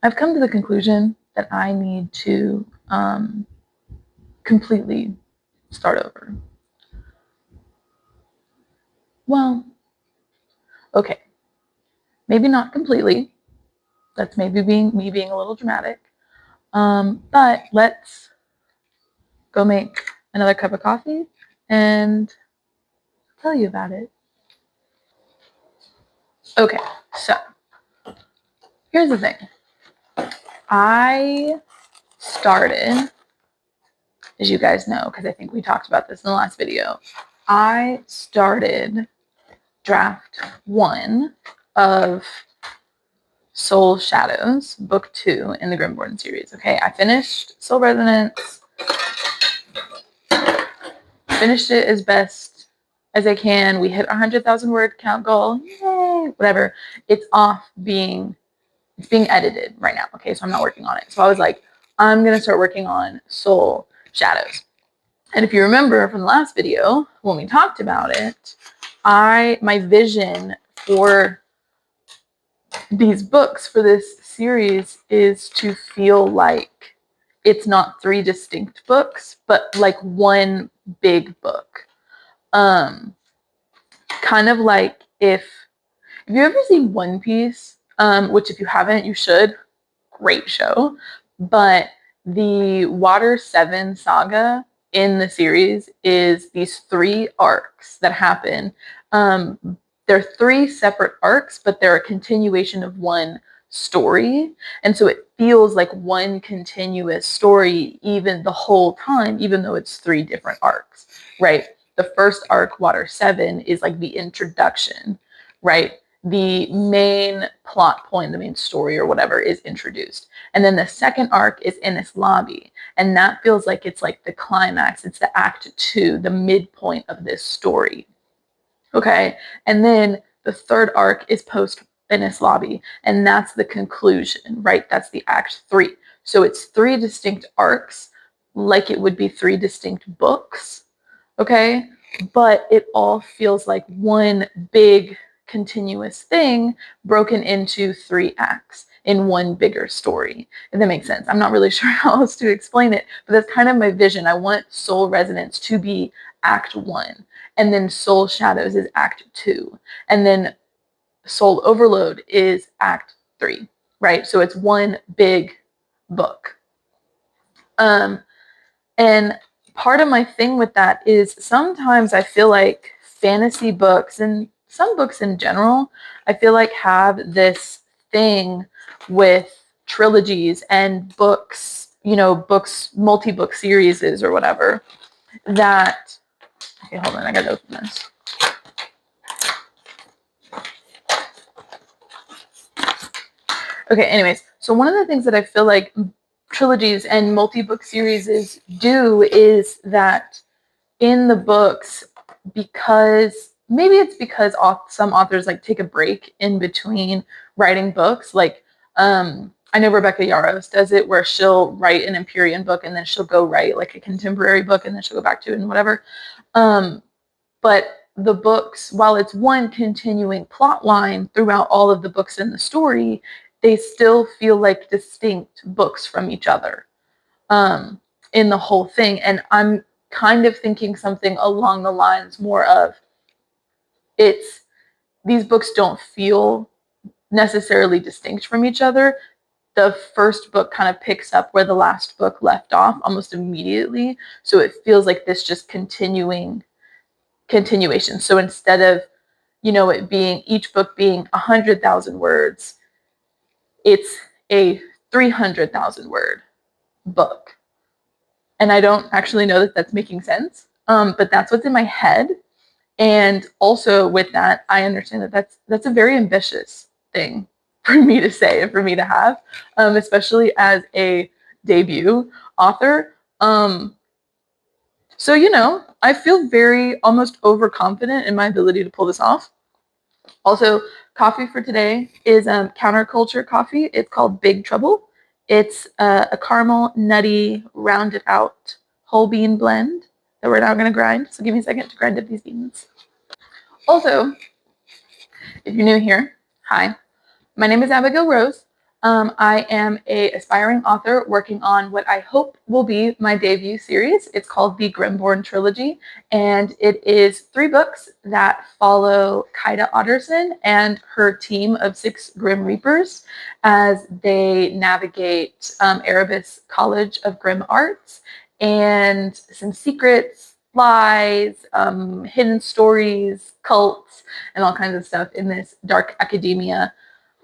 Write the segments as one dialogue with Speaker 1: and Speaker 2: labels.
Speaker 1: I've come to the conclusion that I need to completely start over. Well, okay, maybe not completely. That's maybe me being a little dramatic. But let's go make another cup of coffee and tell you about it. Okay, so here's the thing. I started, as you guys know, because I think we talked about this in the last video, I started draft 1 of Soul Shadows, book 2 in the Grimborn series. Okay, I finished Soul Resonance, finished it as best as I can. We hit 100,000 word count goal. Yay! Whatever. It's being edited right now. Okay, so I'm not working on it. So I was like, I'm gonna start working on Soul Shadows. And if you remember from the last video when we talked about it, my vision for these books, for this series, is to feel like it's not 3 distinct books, but like one big book. Kind of like if you ever seen One Piece, which if you haven't, you should. Great show. But the Water 7 saga in the series is these 3 arcs that happen. They're 3 separate arcs, but they're a continuation of one story. And so it feels like one continuous story even the whole time, even though it's 3 different arcs, right? The first arc, Water 7, is like the introduction, right? The main plot point, the main story or whatever is introduced. And then the second arc is Enies Lobby. And that feels like it's like the climax. It's the act 2, the midpoint of this story. Okay. And then the third arc is post Enies Lobby. And that's the conclusion, right? That's the act 3. So it's 3 distinct arcs, like it would be 3 distinct books. Okay. But it all feels like one big continuous thing broken into 3 acts in one bigger story, if that makes sense. I'm not really sure how else to explain it, but that's kind of my vision. I want Soul Resonance to be act 1, and then Soul Shadows is act 2, and then Soul Overload is act 3, right? So it's one big book. And part of my thing with that is sometimes I feel like fantasy books and some books in general, I feel like have this thing with trilogies and books, books, multi-book series or whatever that, okay, hold on, I gotta open this. Okay, anyways, so one of the things that I feel like trilogies and multi-book series do is that in the books, because maybe it's because some authors like take a break in between writing books, like I know Rebecca Yarros does it, where she'll write an Empyrean book and then she'll go write like a contemporary book and then she'll go back to it and whatever. But the books, while it's one continuing plot line throughout all of the books in the story, they still feel like distinct books from each other in the whole thing. And I'm kind of thinking something along the lines more of these books don't feel necessarily distinct from each other. The first book kind of picks up where the last book left off almost immediately. So it feels like this just continuation. So instead of, it being each book being 100,000 words, it's a 300,000 word book. And I don't actually know that that's making sense, but that's what's in my head. And also with that, I understand that that's a very ambitious thing for me to say and for me to have, especially as a debut author. So, I feel very almost overconfident in my ability to pull this off. Also, coffee for today is counterculture coffee. It's called Big Trouble. It's a caramel, nutty, rounded out whole bean blend that we're now going to grind. So give me a second to grind up these beans. Also, if you're new here, hi. My name is Abigail Rose. I am an aspiring author working on what I hope will be my debut series. It's called the Grimborn Trilogy, and it is 3 books that follow Kaida and her team of 6 Grim Reapers as they navigate Erebus College of Grim Arts and some secrets, lies, hidden stories, cults, and all kinds of stuff in this dark academia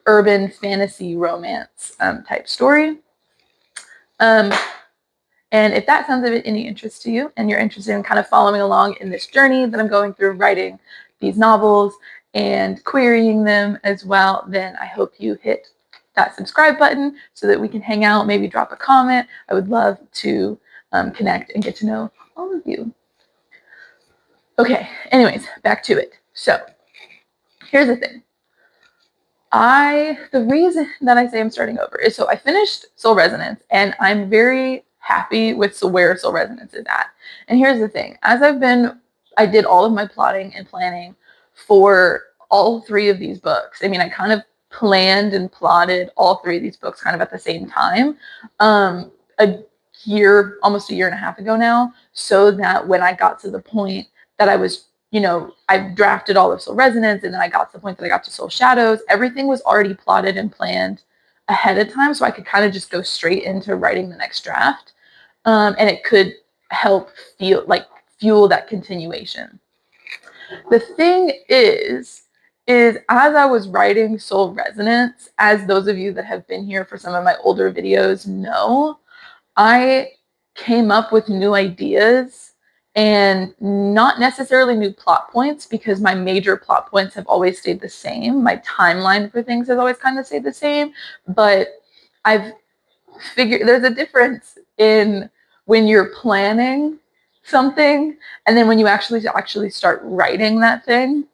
Speaker 1: urban fantasy romance type story. And if that sounds of any interest to you and you're interested in kind of following along in this journey that I'm going through writing these novels and querying them as well, then I hope you hit that subscribe button so that we can hang out, maybe drop a comment. I would love to connect and get to know all of you. Okay, anyways, back to it. So here's the thing. The reason that I say I'm starting over is so I finished Soul Resonance and I'm very happy with where Soul Resonance is at. And here's the thing. I did all of my plotting and planning for all 3 of these books. I mean, I kind of planned and plotted all 3 of these books kind of at the same time, almost a year and a half ago now, so that when I got to the point that I was I drafted all of Soul Resonance, and then I got to the point that I got to Soul Shadows. Everything was already plotted and planned ahead of time, so I could kind of just go straight into writing the next draft, and it could help fuel that continuation. The thing is as I was writing Soul Resonance, as those of you that have been here for some of my older videos know, I came up with new ideas and not necessarily new plot points, because my major plot points have always stayed the same. My timeline for things has always kind of stayed the same, but I've figured there's a difference in when you're planning something and then when you actually start writing that thing.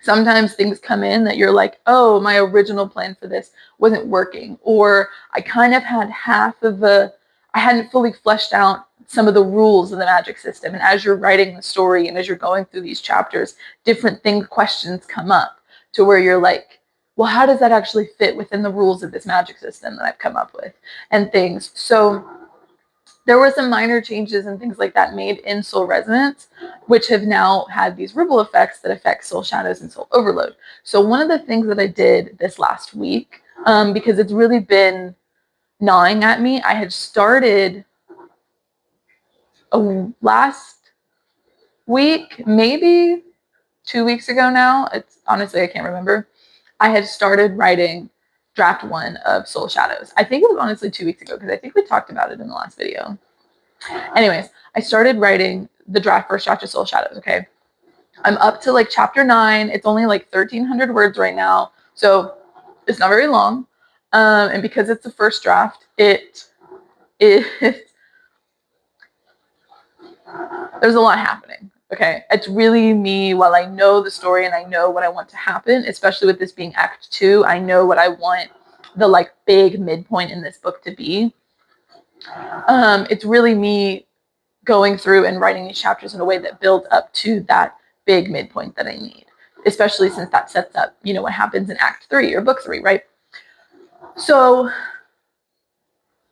Speaker 1: Sometimes things come in that you're like, oh, my original plan for this wasn't working, or I kind of had I hadn't fully fleshed out some of the rules of the magic system. And as you're writing the story and as you're going through these chapters, different questions come up to where you're like, well, how does that actually fit within the rules of this magic system that I've come up with and things. So there were some minor changes and things like that made in Soul Resonance, which have now had these ripple effects that affect Soul Shadows and Soul Overload. So one of the things that I did this last week, because it's really been gnawing at me, I had started last week, maybe 2 weeks ago now. It's honestly, I can't remember. I had started writing draft 1 of Soul Shadows. I think it was honestly 2 weeks ago, because I think we talked about it in the last video. Anyways, I started writing the first draft of Soul Shadows, okay? I'm up to like chapter 9. It's only like 1,300 words right now, so it's not very long. And because it's the first draft, it is there's a lot happening. Okay, it's really me. While I know the story and I know what I want to happen, especially with this being Act 2, I know what I want the big midpoint in this book to be. It's really me going through and writing these chapters in a way that builds up to that big midpoint that I need, especially since that sets up, what happens in Act 3 or Book 3, right? So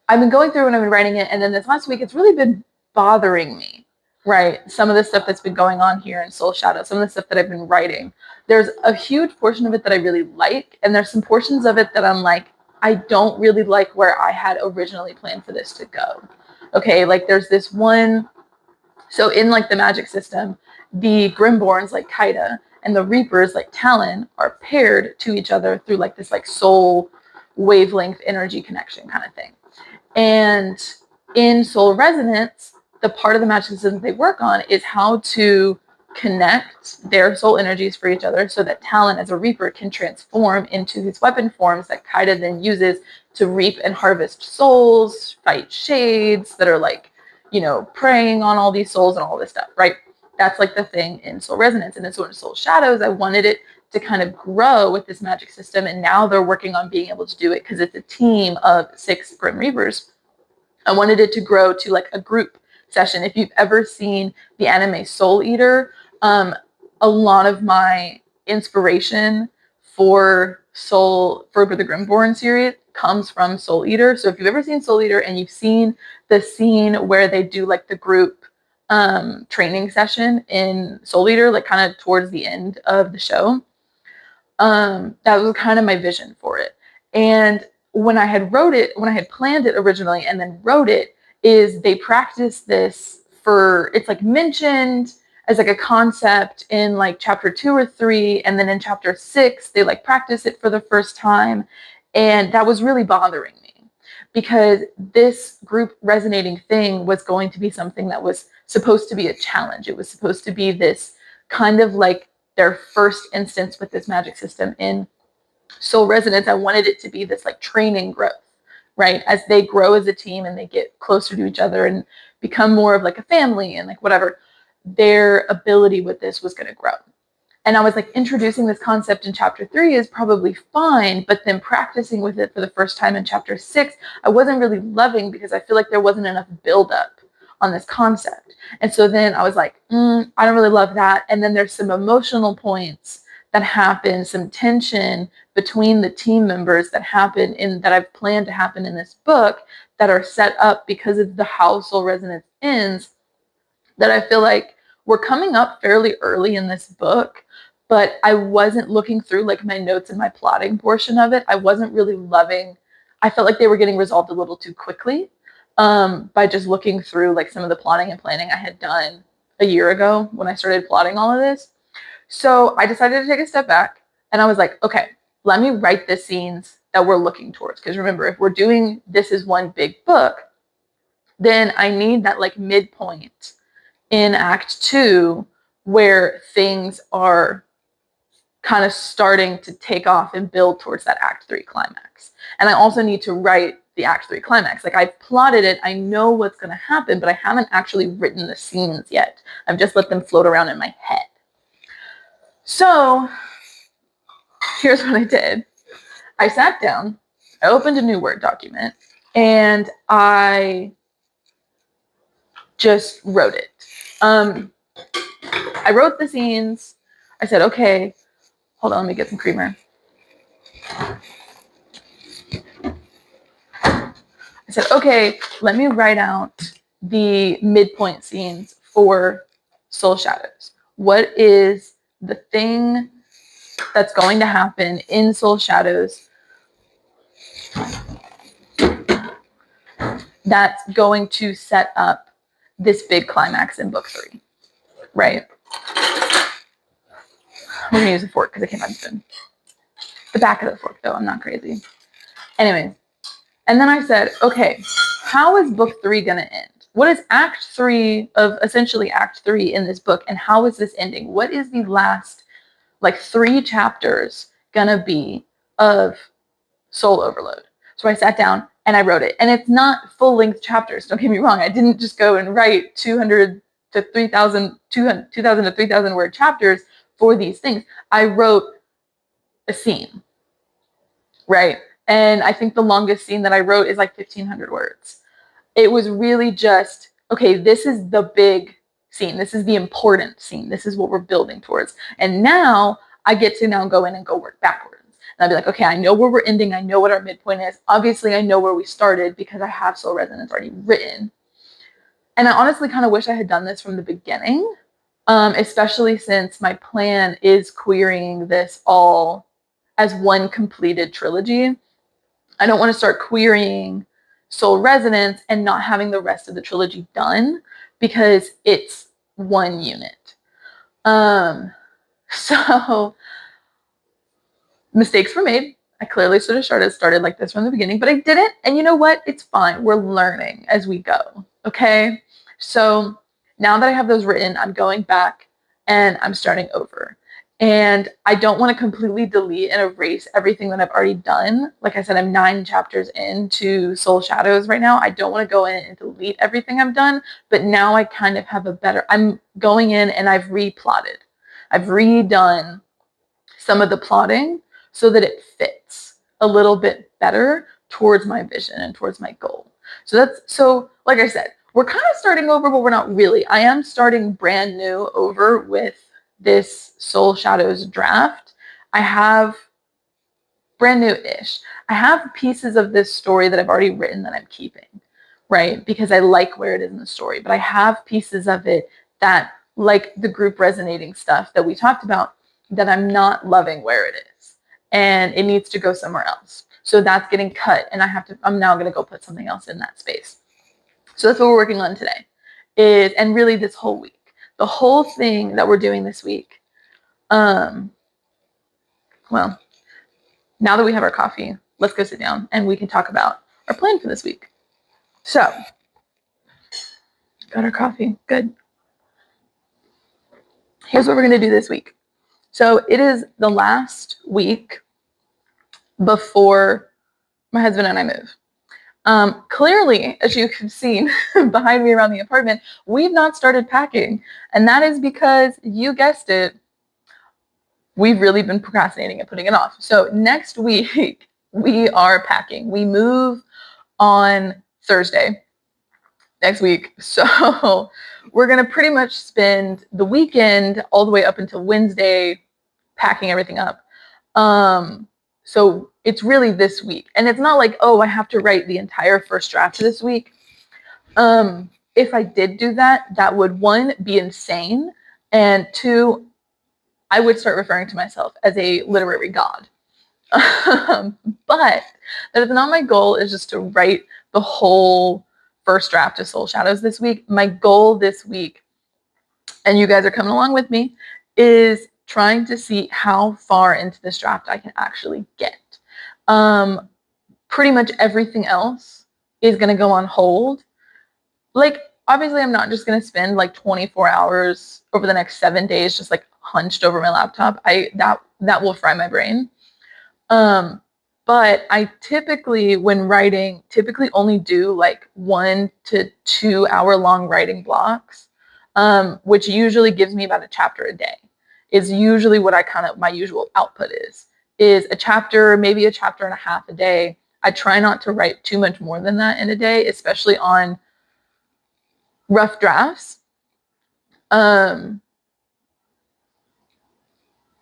Speaker 1: I've been going through and I've been writing it, and then this last week, it's really been bothering me. Right, some of the stuff that's been going on here in Soul Shadow, some of the stuff that I've been writing, there's a huge portion of it that I really like, and there's some portions of it that I'm like, I don't really like where I had originally planned for this to go. Okay, like there's this one, so in the magic system, the Grimborns like Kaida and the Reapers like Talon are paired to each other through this soul wavelength energy connection kind of thing. And in Soul Resonance, the part of the magic system they work on is how to connect their soul energies for each other so that Talon as a Reaper can transform into these weapon forms that Kaida then uses to reap and harvest souls, fight shades that are preying on all these souls and all this stuff, right? That's the thing in Soul Resonance. And then so in Soul Shadows, I wanted it to kind of grow with this magic system, and now they're working on being able to do it because it's a team of 6 Grim Reapers. I wanted it to grow to a group session. If you've ever seen the anime Soul Eater, a lot of my inspiration for the Grimborn comes from Soul Eater. So if you've ever seen Soul Eater and you've seen the scene where they do like the group training session in Soul Eater, like kind of towards the end of the show, that was kind of my vision for it. And when I had planned it originally and then wrote it, is they practiced this it's like mentioned as like a concept in like chapter 2 or 3, and then in chapter 6 they like practice it for the first time, and that was really bothering me because this group resonating thing was going to be something that was supposed to be a challenge. It was supposed to be this kind of like their first instance with this magic system in soul resonance. I wanted it to be this like training growth, right? As they grow as a team and they get closer to each other and become more of like a family and like whatever, their ability with this was going to grow. And I was like, introducing this concept in chapter 3 is probably fine, but then practicing with it for the first time in chapter 6, I wasn't really loving because I feel like there wasn't enough buildup on this concept. And so then I was like, I don't really love that. And then there's some emotional points that happen, some tension between the team members that I've planned to happen in this book that are set up because of the how soul resonance ends, that I feel like were coming up fairly early in this book, but I wasn't looking through like my notes and my plotting portion of it. I wasn't really loving. I felt like they were getting resolved a little too quickly by just looking through like some of the plotting and planning I had done a year ago when I started plotting all of this. So I decided to take a step back and I was like, okay, let me write the scenes that we're looking towards. Because remember, if we're doing this as one big book, then I need that like midpoint in Act 2 where things are kind of starting to take off and build towards that Act 3 climax. And I also need to write the Act 3 climax. Like I've plotted it, I know what's going to happen, but I haven't actually written the scenes yet. I've just let them float around in my head. So here's what I did. I sat down, I opened a new Word document, and I just wrote it. I wrote the scenes. I said, okay, hold on, let me get some creamer. I said, okay, let me write out the midpoint scenes for Soul Shadows. What is the thing that's going to happen in Soul Shadows that's going to set up this big climax in book 3, right? We're going to use a fork because I can't find a spoon. The back of the fork, though. I'm not crazy. Anyways. And then I said, okay, how is book 3 going to end? What is Act 3 of essentially Act 3 in this book? And how is this ending? What is the last, like 3 chapters going to be of Soul Overload? So I sat down and I wrote it. And it's not full-length chapters. Don't get me wrong. I didn't just go and write 2,000 to 3,000 word chapters for these things. I wrote a scene, right? And I think the longest scene that I wrote is like 1,500 words. It was really just, okay, this is the big scene. This is the important scene. This is what we're building towards. And now I get to now go in and go work backwards. And I'll be like, okay, I know where we're ending. I know what our midpoint is. Obviously, I know where we started because I have Soul Resonance already written. And I honestly kind of wish I had done this from the beginning, especially since my plan is querying this all as one completed trilogy. I don't want to start querying Soul Resonance and not having the rest of the trilogy done because it's one unit. So mistakes were made. I clearly should have started like this from the beginning, but I didn't. And you know what? It's fine. We're learning as we go. Okay. So now that I have those written, I'm going back and I'm starting over. And I don't want to completely delete and erase everything that I've already done. Like I said, I'm 9 chapters into Soul Shadows right now. I don't want to go in and delete everything I've done, but now I kind of have I'm going in and I've replotted. I've redone some of the plotting so that it fits a little bit better towards my vision and towards my goal. So like I said, we're kind of starting over, but we're not really. I am starting brand new over with this Soul Shadows draft. I have brand new-ish. I have pieces of this story that I've already written that I'm keeping, right? Because I like where it is in the story, but I have pieces of it that, like the group resonating stuff that we talked about, that I'm not loving where it is, and it needs to go somewhere else. So that's getting cut, and I'm now going to go put something else in that space. So that's what we're working on today, and really this whole week. The whole thing that we're doing this week, well, now that we have our coffee, let's go sit down and we can talk about our plan for this week. So, got our coffee. Good. Here's what we're going to do this week. So, it is the last week before my husband and I move. Clearly, as you have seen behind me around the apartment, we've not started packing. And that is because, you guessed it, we've really been procrastinating and putting it off. So next week, we are packing. We move on Thursday next week. So we're going to pretty much spend the weekend all the way up until Wednesday packing everything up. So it's really this week. And it's not like, oh, I have to write the entire first draft this week. If I did do that, that would, one, be insane. And two, I would start referring to myself as a literary god. But that is not my goal, is just to write the whole first draft of Soul Shadows this week. My goal this week, and you guys are coming along with me, is trying to see how far into this draft I can actually get. Pretty much everything else is going to go on hold. Like, obviously, I'm not just going to spend like 24 hours over the next 7 days just like hunched over my laptop. That will fry my brain. But I typically, when writing, only do like 1 to 2 hour long writing blocks, which usually gives me about a chapter a day. Is usually what my usual output is a chapter, maybe a chapter and a half a day. I try not to write too much more than that in a day, especially on rough drafts. And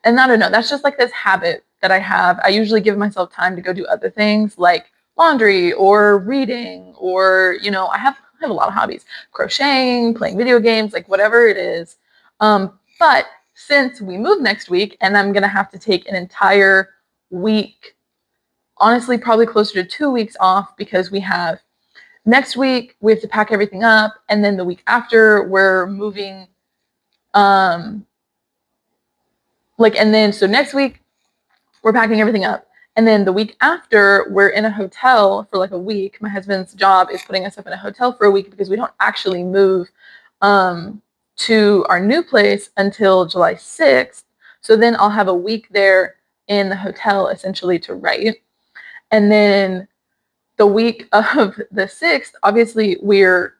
Speaker 1: I don't know, that's just like this habit that I have. I usually give myself time to go do other things like laundry or reading, or, I have a lot of hobbies, crocheting, playing video games, like whatever it is. But since we move next week and I'm going to have to take an entire week, honestly, probably closer to 2 weeks off, because next week we have to pack everything up. And then the week after we're moving, so next week we're packing everything up. And then the week after, we're in a hotel for like a week. My husband's job is putting us up in a hotel for a week, because we don't actually move to our new place until July 6th. So then I'll have a week there in the hotel essentially to write. And then the week of the 6th, obviously we're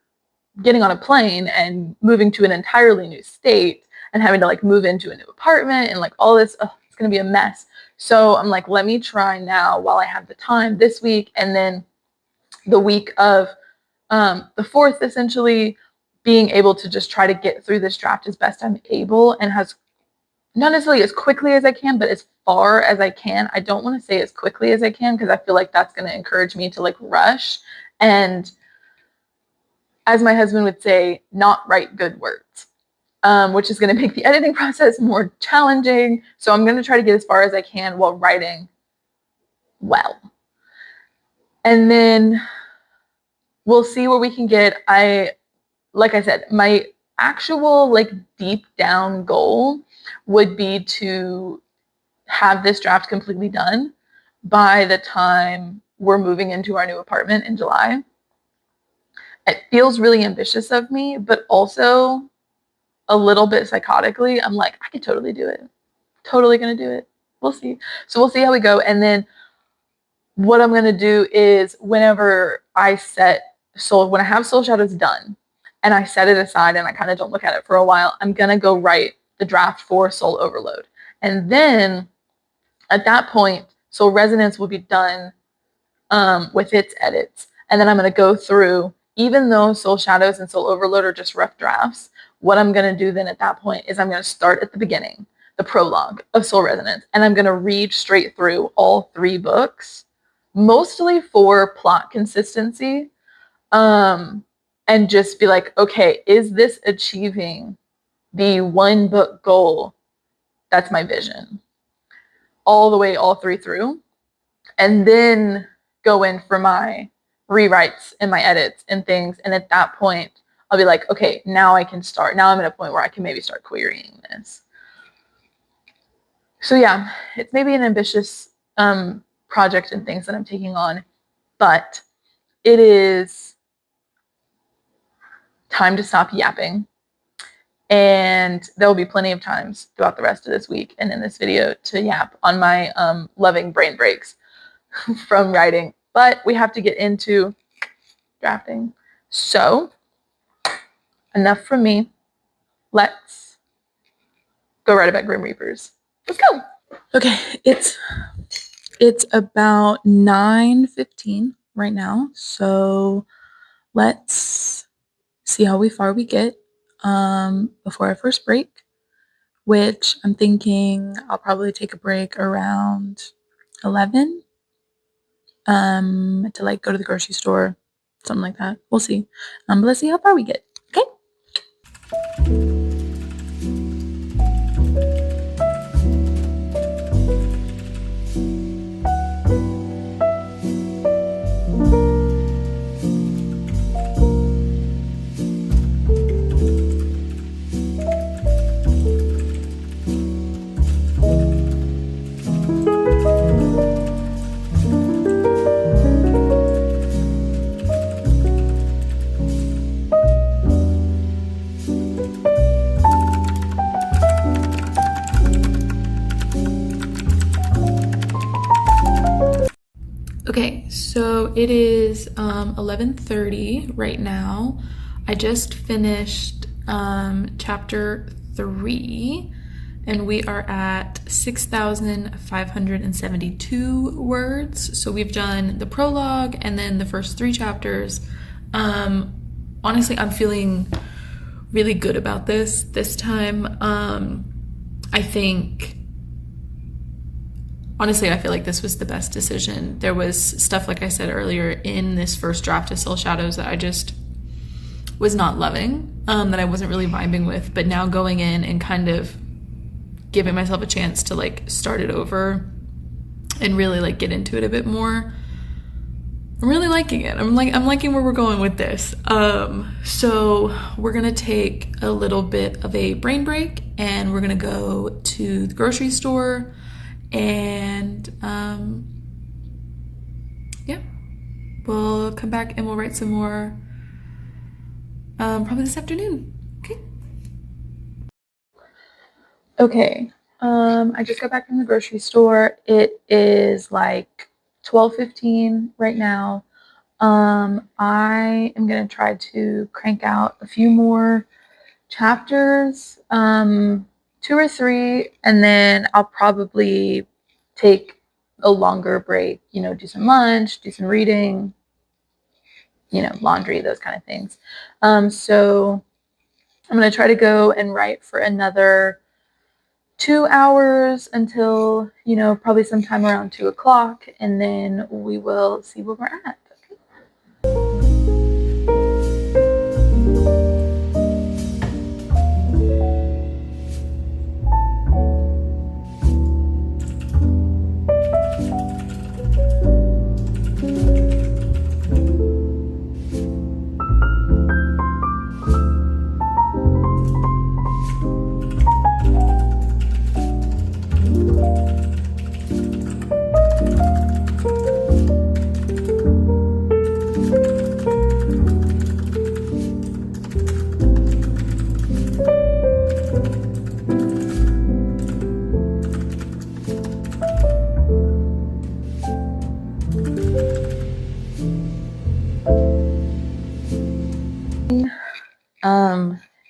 Speaker 1: getting on a plane and moving to an entirely new state and having to like move into a new apartment and like all this. It's going to be a mess. So I'm like, let me try now while I have the time this week. And then the week of the 4th, essentially being able to just try to get through this draft as best I'm able, and not necessarily as quickly as I can, but as far as I can. I don't want to say as quickly as I can, because I feel like that's going to encourage me to like rush and, as my husband would say, not write good words, which is going to make the editing process more challenging. So I'm going to try to get as far as I can while writing well. And then we'll see where we can get. Like I said, my actual like deep down goal would be to have this draft completely done by the time we're moving into our new apartment in July. It feels really ambitious of me, but also a little bit psychotically, I'm like, I could totally do it. Totally going to do it. We'll see. So we'll see how we go. And then what I'm going to do is whenever I when I have Soul Shadows done and I set it aside and I kind of don't look at it for a while, I'm going to go write the draft for Soul Overload. And then at that point, Soul Resonance will be done with its edits. And then I'm going to go through, even though Soul Shadows and Soul Overload are just rough drafts, what I'm going to do then at that point is I'm going to start at the beginning. the prologue of Soul Resonance, and I'm going to read straight through all 3 books, mostly for plot consistency, and just be like, okay, is this achieving the 1 book goal? That's my vision. All the way, all 3 through, and then go in for my rewrites and my edits and things. And at that point, I'll be like, okay, now I can start. Now I'm at a point where I can maybe start querying this. So yeah, it's maybe an ambitious project and things that I'm taking on, but it is time to stop yapping. And there will be plenty of times throughout the rest of this week and in this video to yap on my loving brain breaks from writing. But we have to get into drafting. So enough from me. Let's go write about Grim Reapers. Let's go. Okay, it's about 9:15 right now. So let's see how far we get before our first break, which I'm thinking I'll probably take a break around 11 to like go to the grocery store, something like that. We'll see. But let's see how far we get. Okay. Okay, so it is 11:30 right now. I just finished chapter 3, and we are at 6,572 words. So we've done the prologue and then the first 3 chapters. Honestly, I'm feeling really good about this time. I think... Honestly, I feel like this was the best decision. There was stuff, like I said earlier, in this first draft of Soul Shadows that I just was not loving, that I wasn't really vibing with. But now going in and kind of giving myself a chance to like start it over and really like get into it a bit more, I'm really liking it. I'm liking where we're going with this. So we're gonna take a little bit of a brain break, and we're gonna go to the grocery store. And yeah, we'll come back and we'll write some more probably this afternoon. Okay. I just got back from the grocery store. It is like 12:15 right now. I am gonna try to crank out a few more chapters, 2 or 3, and then I'll probably take a longer break, do some lunch, do some reading, laundry, those kind of things. So I'm going to try to go and write for another 2 hours until, probably sometime around 2 o'clock, and then we will see where we're at.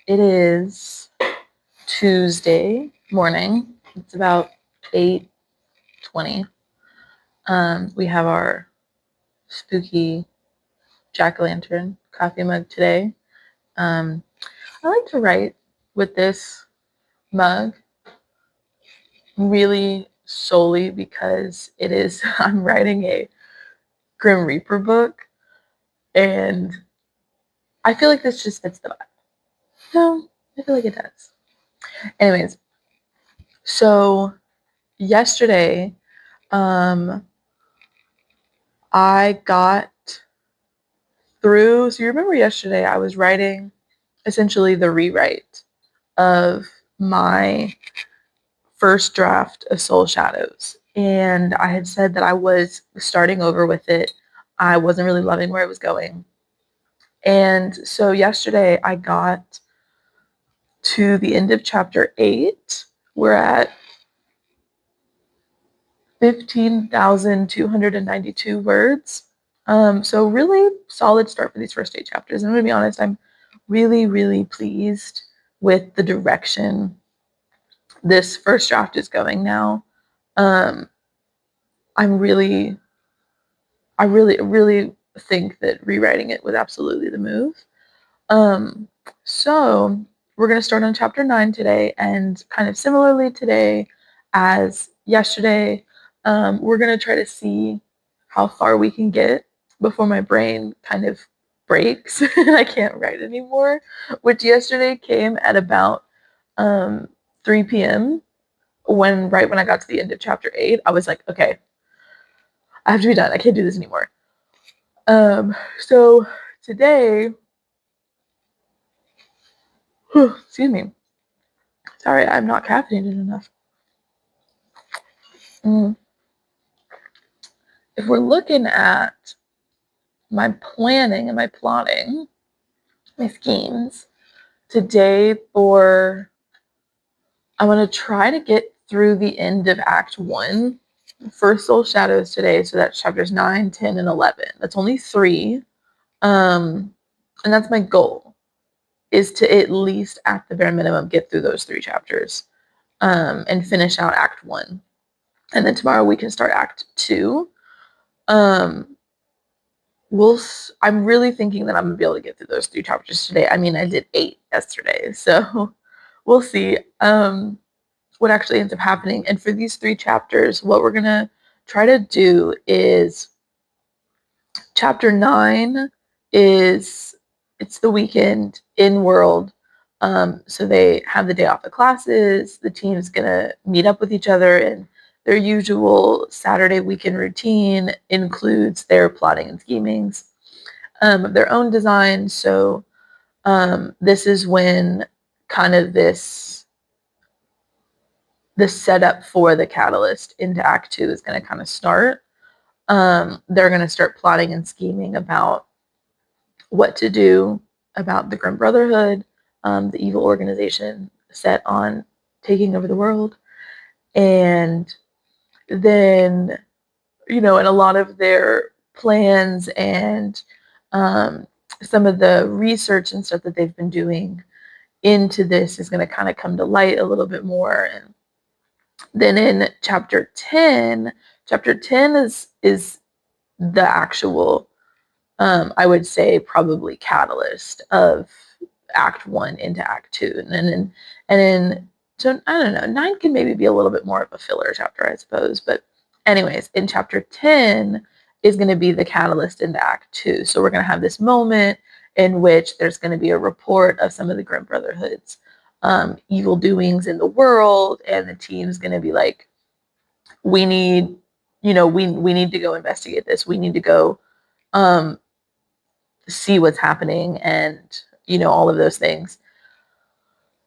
Speaker 1: It is Tuesday morning. It's about 8:20. We have our spooky jack-o'-lantern coffee mug today. I like to write with this mug. really solely because I'm writing a Grim Reaper book, and I feel like this just fits the vibe. No, I feel like it does. Anyways, so yesterday, I got through. So you remember yesterday I was writing essentially the rewrite of my first draft of Soul Shadows. And I had said that I was starting over with it. I wasn't really loving where it was going. And so yesterday I got to the end of chapter 8. We're at 15,292 words. So really solid start for these first 8 chapters. And I'm going to be honest, I'm really, really pleased with the direction this first draft is going now. Um, I really think that rewriting it was absolutely the move. So we're going to start on chapter 9 today, and kind of similarly today as yesterday, we're going to try to see how far we can get before my brain kind of breaks and I can't write anymore, which yesterday came at about 3 p.m. Right when I got to the end of chapter 8, I was like, okay, I have to be done. I can't do this anymore. So today, excuse me. Sorry, I'm not caffeinated enough. If we're looking at my planning and my plotting, my schemes, today I'm going to try to get through the end of Act 1 for Soul Shadows today. So that's chapters 9, 10, and 11. That's only 3. And that's my goal, is to at least at the bare minimum get through those 3 chapters and finish out Act 1. And then tomorrow we can start Act 2. I'm really thinking that I'm gonna be able to get through those 3 chapters today. I mean, I did 8 yesterday, so we'll see what actually ends up happening. And for these 3 chapters, what we're gonna try to do is chapter 9 it's the weekend in world. So they have the day off of classes. The team's gonna meet up with each other, and their usual Saturday weekend routine includes their plotting and schemings of their own design. So this is when kind of the setup for the catalyst into Act 2 is going to kind of start. They're going to start plotting and scheming about what to do about the Grim Brotherhood, the evil organization set on taking over the world. And then, in a lot of their plans and some of the research and stuff that they've been doing into this is going to kind of come to light a little bit more. And then in chapter 10 is the actual I would say probably catalyst of Act 1 into Act 2. So I don't know, 9 can maybe be a little bit more of a filler chapter, I suppose. But anyways, in chapter 10 is going to be the catalyst into Act 2. So we're going to have this moment in which there's going to be a report of some of the Grim Brotherhood's evil doings in the world, and the team's going to be like, we need to go investigate this. We need to go see what's happening, and all of those things.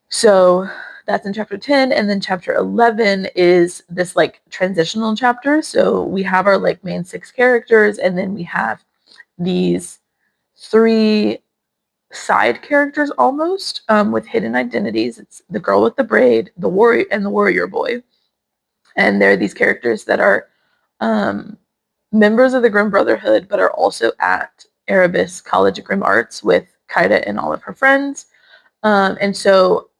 Speaker 1: So that's in chapter 10. And then chapter 11 is this like transitional chapter. So we have our like main 6 characters, and then we have these 3 side characters almost with hidden identities. It's the girl with the braid, the warrior, and the warrior boy. And they're these characters that are members of the Grim Brotherhood, but are also at Erebus College of Grim Arts with Kaida and all of her friends. And so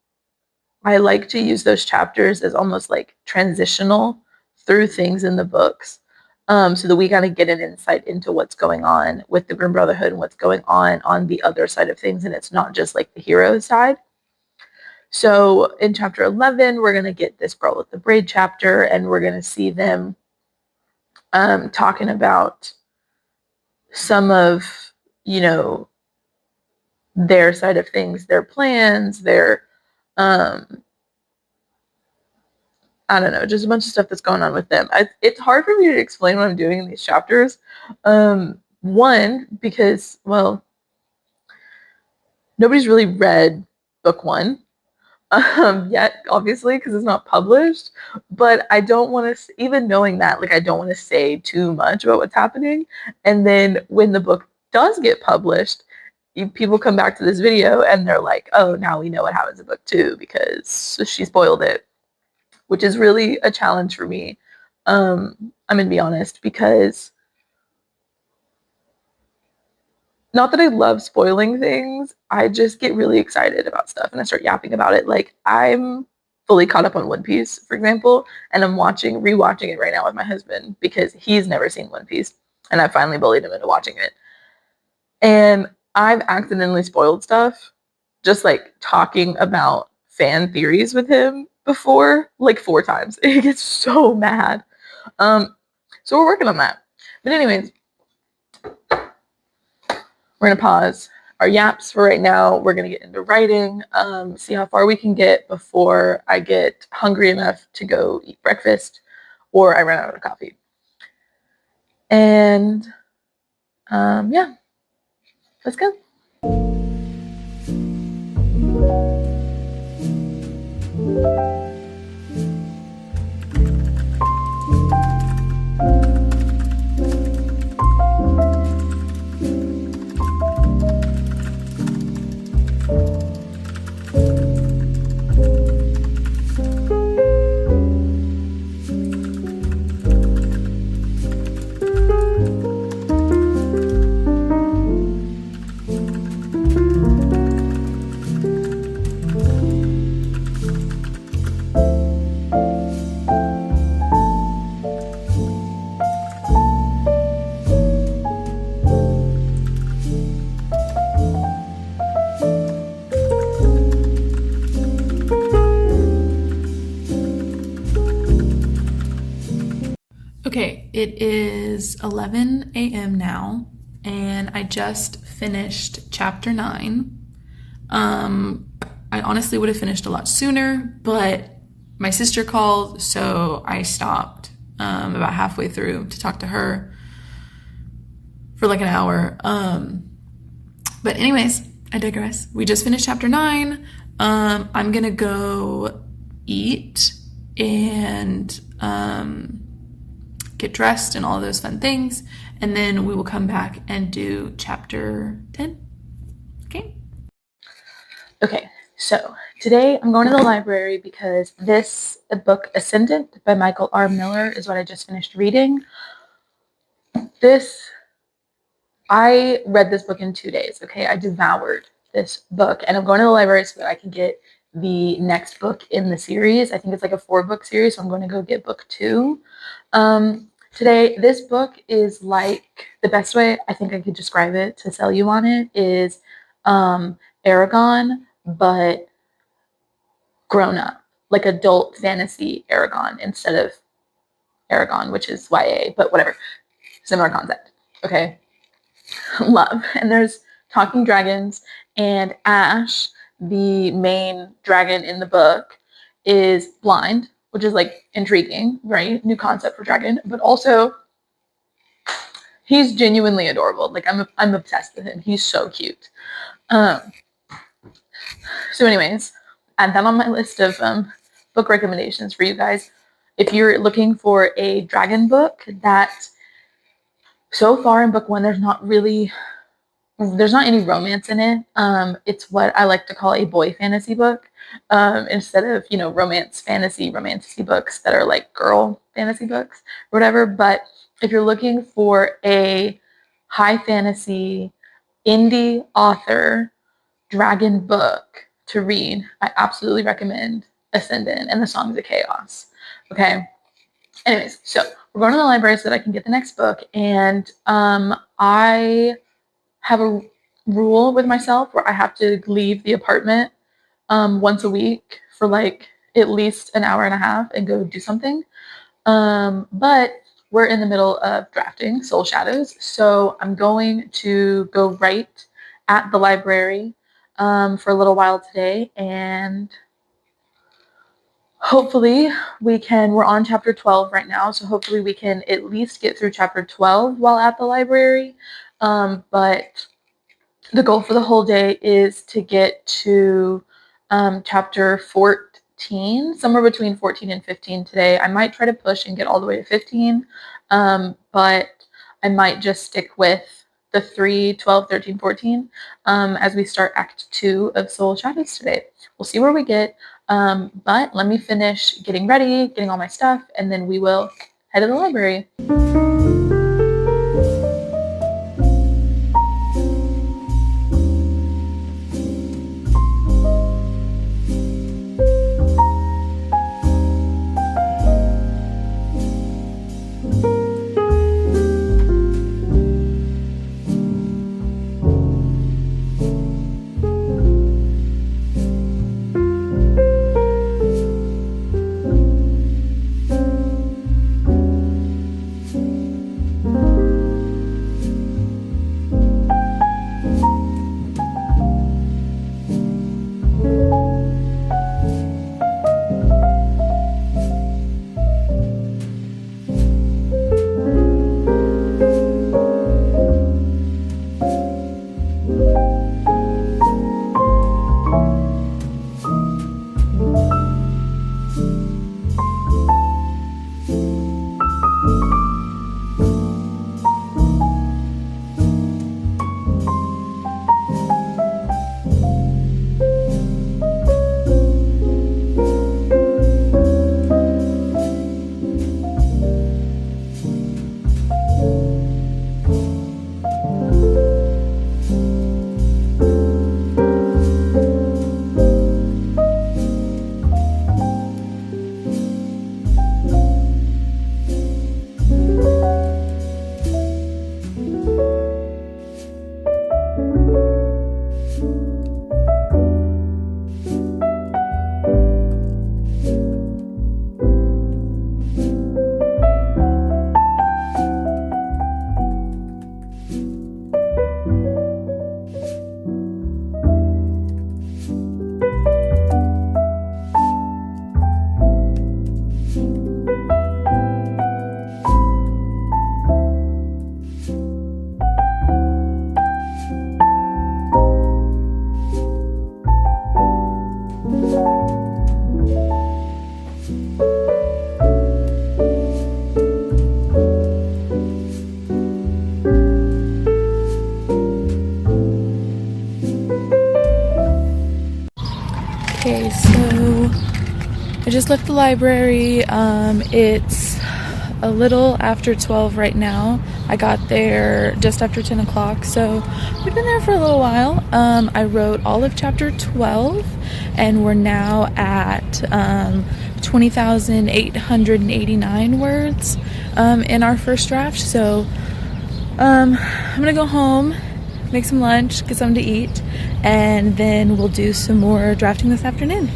Speaker 1: I like to use those chapters as almost like transitional through things in the books, so that we kind of get an insight into what's going on with the Grim Brotherhood and what's going on the other side of things, and it's not just like the hero side. So in chapter 11, we're going to get this girl with the braid chapter, and we're going to see them talking about some of, their side of things, their plans, their, I don't know, just a bunch of stuff that's going on with them. It's hard for me to explain what I'm doing in these chapters. One, because, well, nobody's really read book one yet, obviously, because it's not published. But I don't want to, even knowing that, like, I don't want to say too much about what's happening. And then when the book does get published, people come back to this video and they're like, oh, now we know what happens in book two because she spoiled it, which is really a challenge for me. I'm going to be honest, because not that I love spoiling things, I just get really excited about stuff and I start yapping about it. Like, I'm fully caught up on One Piece, for example, and I'm rewatching it right now with my husband because he's never seen One Piece, and I finally bullied him into watching it. And I've accidentally spoiled stuff just like talking about fan theories with him before, like 4 times. He gets so mad. So we're working on that. But anyways, we're gonna pause our yaps for right now. We're gonna get into writing, see how far we can get before I get hungry enough to go eat breakfast or I run out of coffee. And yeah, let's go. Okay, it is 11 a.m. now, and I just finished chapter 9. I honestly would have finished a lot sooner, but my sister called, so I stopped about halfway through to talk to her for like an hour. But anyways, I digress. We just finished chapter 9. I'm gonna go eat and get dressed and all of those fun things, and then we will come back and do chapter 10. Okay, so today I'm going to the library because this book, Ascendant by Michael R. Miller, is what I just finished reading. I read this book in 2 days, okay? I devoured this book, and I'm going to the library so that I can get the next book in the series. I think it's like a 4-book series, so I'm going to go get book 2. Today, this book is like, the best way I think I could describe it to sell you on it is Aragon, but grown up, like adult fantasy Aragon instead of Aragon, which is YA, but whatever, similar concept, okay? Love. And there's talking dragons, and Ash, the main dragon in the book, is blind, which is like intriguing, right? New concept for dragon, but also he's genuinely adorable. Like, I'm obsessed with him. He's so cute. So anyways, add that on my list of book recommendations for you guys. If you're looking for a dragon book that, so far in book 1, there's not any romance in it. It's what I like to call a boy fantasy book, instead of, romance fantasy books that are like girl fantasy books or whatever. But if you're looking for a high fantasy indie author dragon book to read, I absolutely recommend Ascendant and the Songs of Chaos. Okay. Anyways, so we're going to the library so that I can get the next book, and I have a rule with myself where I have to leave the apartment once a week for like at least an hour and a half and go do something. But we're in the middle of drafting Soul Shadows, so I'm going to go write at the library for a little while today, and hopefully we're on chapter 12 right now, so hopefully we can at least get through chapter 12 while at the library. But the goal for the whole day is to get to chapter 14, somewhere between 14 and 15 today. I might try to push and get all the way to 15, but I might just stick with the 3, 12, 13, 14 as we start Act 2 of Soul Shadows today. We'll see where we get, but let me finish getting ready, getting all my stuff, and then we will head to the library. Okay, so I just left the library. It's a little after 12 right now. I got there just after 10 o'clock, so we've been there for a little while. I wrote all of chapter 12, and we're now at 20,889 words in our first draft. So I'm gonna go home, make some lunch, get something to eat, and then we'll do some more drafting this afternoon.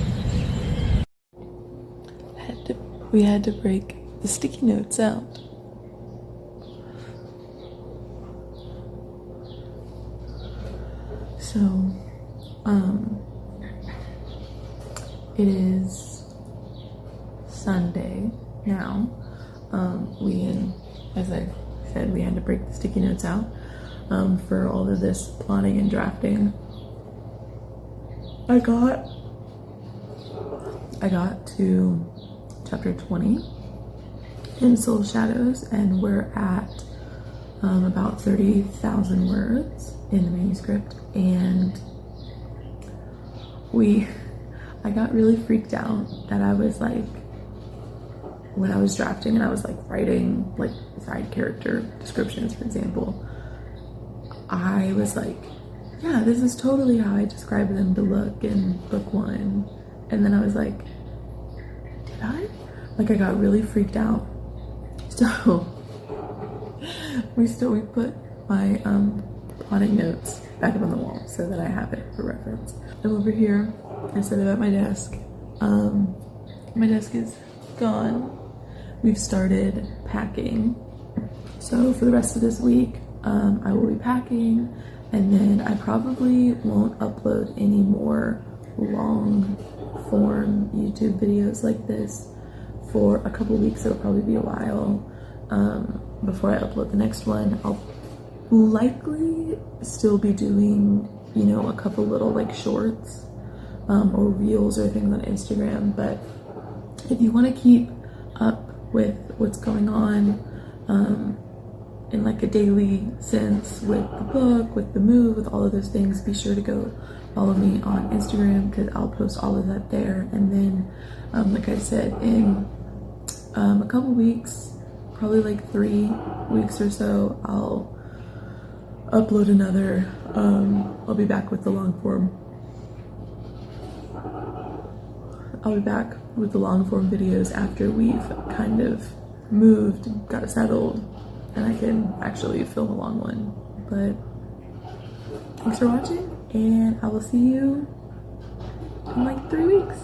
Speaker 1: We had to break the sticky notes out. So, it is Sunday now. As I said, we had to break the sticky notes out for all of this plotting and drafting. I got to chapter 20 in Soul Shadows, and we're at about 30,000 words in the manuscript, and I got really freaked out that I was like, when I was drafting and I was like writing like side character descriptions, for example, I was like, yeah, this is totally how I describe them to look in book 1. And then I was like, did I? Like, I got really freaked out. So we put my plotting notes back up on the wall so that I have it for reference. I'm over here I set it at my desk. My desk is gone. We've started packing. So for the rest of this week, I will be packing, and then I probably won't upload any more long form YouTube videos like this for a couple weeks. It'll probably be a while before I upload the next one. I'll likely still be doing, you know, a couple little like shorts or reels or things on Instagram, but if you want to keep up with what's going on in like a daily sense with the book, with the move, with all of those things, be sure to go follow me on Instagram because I'll post all of that there. And then like I said, in a couple weeks, probably like 3 weeks or so, I'll upload another. I'll be back with the long form. I'll be back with the long form videos after we've kind of moved, got settled, and I can actually film a long one. But thanks for watching, and I will see you in like 3 weeks.